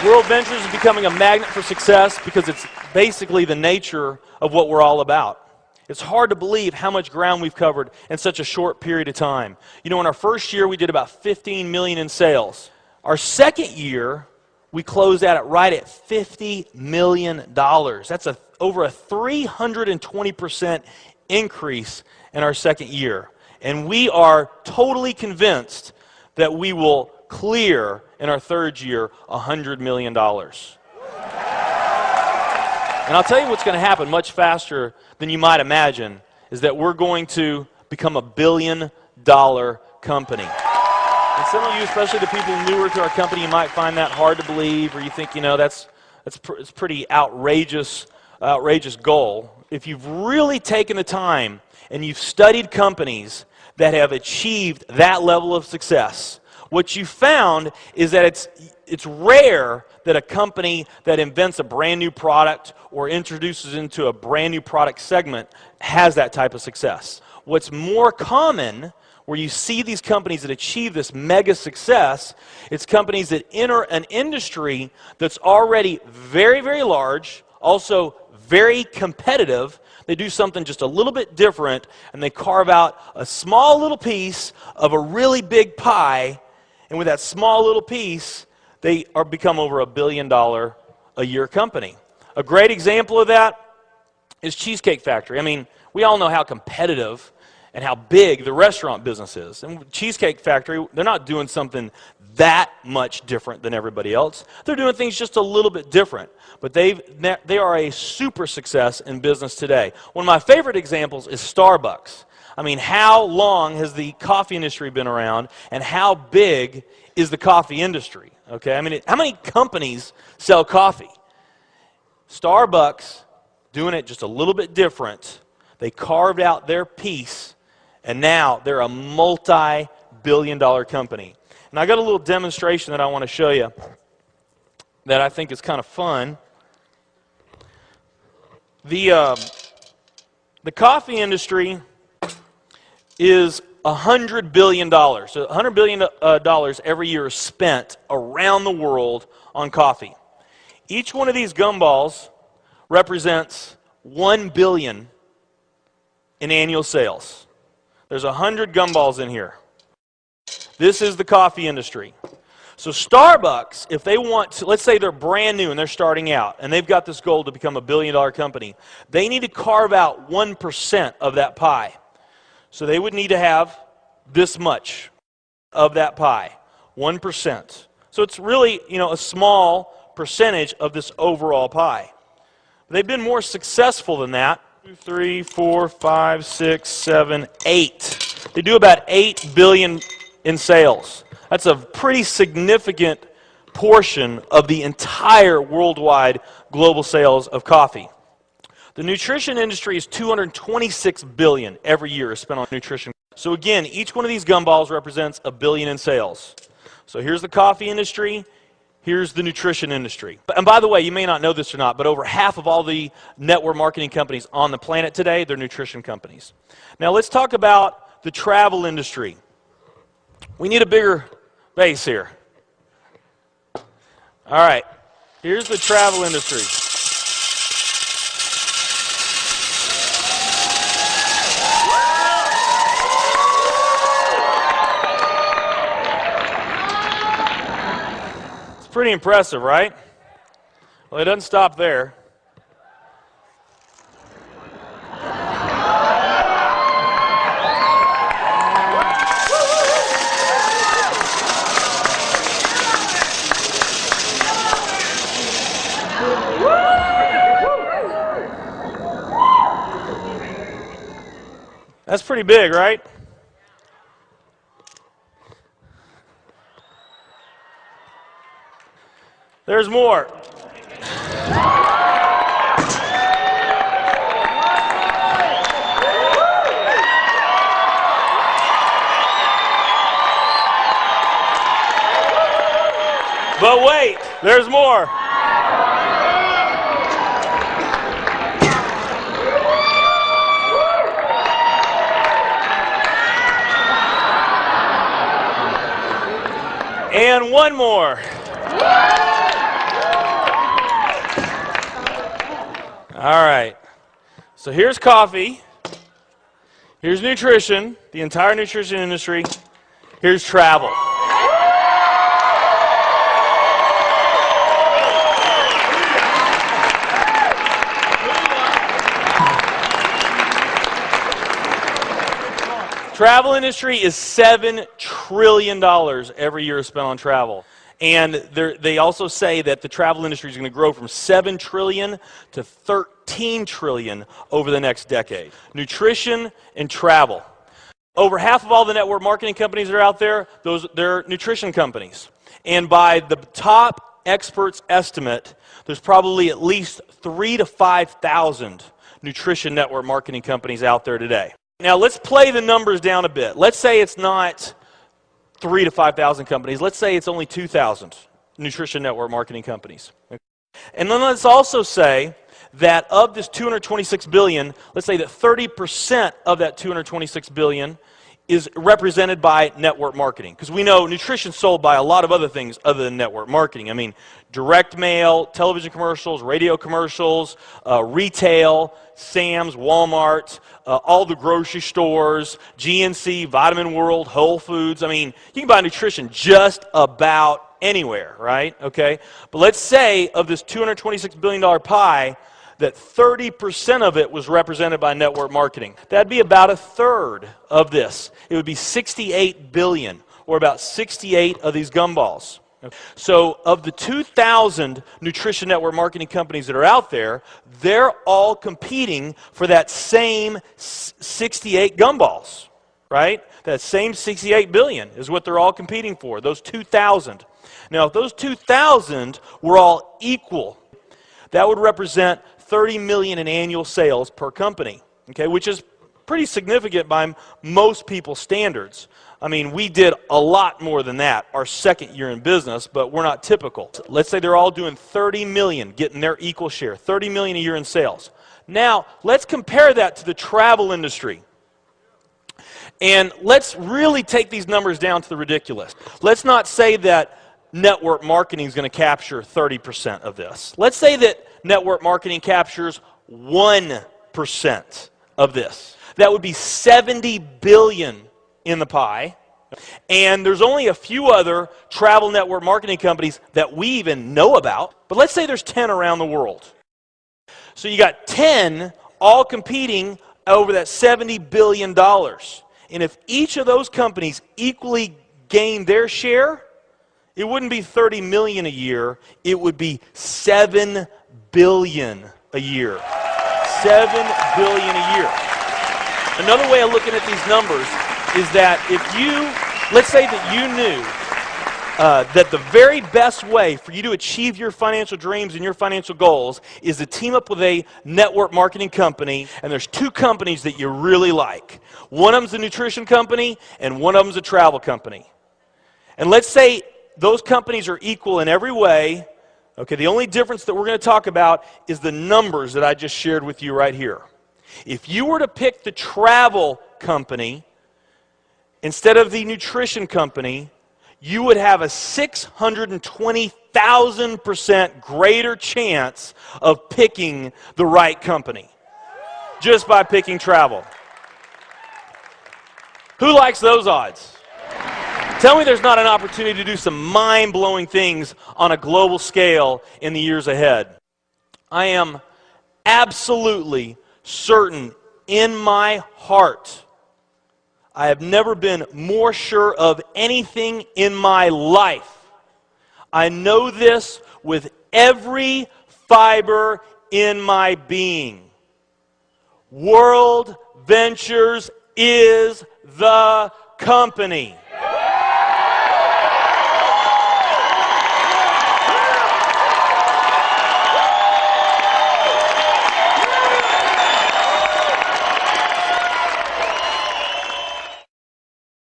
Worldventures is becoming a magnet for success because it's basically the nature of what we're all about. It's hard to believe how much ground we've covered in such a short period of time. You know, in our first year, we did about 15 million in sales. Our second year, we closed out right at $50 million. That's over a 320% increase in our second year. And we are totally convinced that we will clear in our third year $100 million. And I'll tell you what's going to happen much faster than you might imagine is that we're going to become a $1 billion company. And some of you, especially the people newer to our company, you might find that hard to believe, or you think, you know, it's pretty outrageous goal. If you've really taken the time and you've studied companies that have achieved that level of success, what you found is that it's rare that a company that invents a brand new product or introduces into a brand new product segment has that type of success. What's more common, where you see these companies that achieve this mega success, it's companies that enter an industry that's already very, very large, also very competitive. They do something just a little bit different, and they carve out a small little piece of a really big pie. And with that small little piece, they become over $1 billion a year company. A great example of that is Cheesecake Factory. I mean, we all know how competitive and how big the restaurant business is. And Cheesecake Factory, they're not doing something that much different than everybody else. They're doing things just a little bit different. But they are a super success in business today. One of my favorite examples is Starbucks. I mean, how long has the coffee industry been around, and how big is the coffee industry? Okay, I mean, how many companies sell coffee? Starbucks, doing it just a little bit different. They carved out their piece, and now they're a multi-billion-dollar company. And I got a little demonstration that I want to show you that I think is kind of fun. The coffee industry is $100 billion. So $100 billion every year is spent around the world on coffee. Each one of these gumballs represents $1 billion in annual sales. There's 100 gumballs in here. This is the coffee industry. So Starbucks, if they want to, let's say they're brand new and they're starting out, and they've got this goal to become a $1 billion company, they need to carve out 1% of that pie. So they would need to have this much of that pie, 1%. So it's really, you know, a small percentage of this overall pie. They've been more successful than that. 2, 3, 4, 5, 6, 7, 8. They do about $8 billion in sales. That's a pretty significant portion of the entire worldwide global sales of coffee. The nutrition industry is $226 billion every year is spent on nutrition. So again, each one of these gumballs represents $1 billion in sales. So here's the coffee industry, here's the nutrition industry. And by the way, you may not know this or not, but over half of all the network marketing companies on the planet today, they're nutrition companies. Now let's talk about the travel industry. We need a bigger base here. All right, here's the travel industry. Pretty impressive, right? Well, it doesn't stop there. That's pretty big, right? There's more. But wait, there's more. And one more. All right. So here's coffee. Here's nutrition, the entire nutrition industry. Here's travel. Travel industry is $7 trillion every year spent on travel. And they also say that the travel industry is going to grow from $7 trillion to $13 trillion over the next decade. Nutrition and travel. Over half of all the network marketing companies that are out there, they're nutrition companies. And by the top experts' estimate, there's probably at least 3,000 to 5,000 nutrition network marketing companies out there today. Now let's play the numbers down a bit. Let's say it's not 3,000 to 5,000 companies. Let's say it's only 2,000 nutrition network marketing companies. And then let's also say that of this $226 billion, let's say that 30% of that $226 billion is represented by network marketing. Because we know nutrition's sold by a lot of other things other than network marketing. I mean, direct mail, television commercials, radio commercials, retail, Sam's, Walmart, all the grocery stores, GNC, Vitamin World, Whole Foods. I mean, you can buy nutrition just about anywhere, right? Okay? But let's say of this $226 billion pie, that 30% of it was represented by network marketing. That'd be about a third of this. It would be 68 billion, or about 68 of these gumballs. So of the 2,000 nutrition network marketing companies that are out there, they're all competing for that same 68 gumballs, right? That same 68 billion is what they're all competing for, those 2,000. Now, if those 2,000 were all equal, that would represent 30 million in annual sales per company, okay, which is pretty significant by most people's standards. I mean, we did a lot more than that our second year in business, but we're not typical. Let's say they're all doing 30 million, getting their equal share, 30 million a year in sales. Now, let's compare that to the travel industry. And let's really take these numbers down to the ridiculous. Let's not say that network marketing is going to capture 30% of this. Let's say that network marketing captures 1% of this. That would be 70 billion in the pie. And there's only a few other travel network marketing companies that we even know about. But let's say there's 10 around the world. So you got 10 all competing over that $70 billion. And if each of those companies equally gain their share, it wouldn't be 30 million a year, it would be 7 billion a year. 7 billion a year. Another way of looking at these numbers is that if you, let's say that you knew that the very best way for you to achieve your financial dreams and your financial goals is to team up with a network marketing company, and there's two companies that you really like. One of them's a nutrition company, and one of them's a travel company. And let's say those companies are equal in every way. Okay, the only difference that we're going to talk about is the numbers that I just shared with you right here. If you were to pick the travel company instead of the nutrition company, you would have a 620,000% greater chance of picking the right company just by picking travel. Who likes those odds? Tell me there's not an opportunity to do some mind-blowing things on a global scale in the years ahead. I am absolutely certain in my heart, I have never been more sure of anything in my life. I know this with every fiber in my being. Worldventures is the company.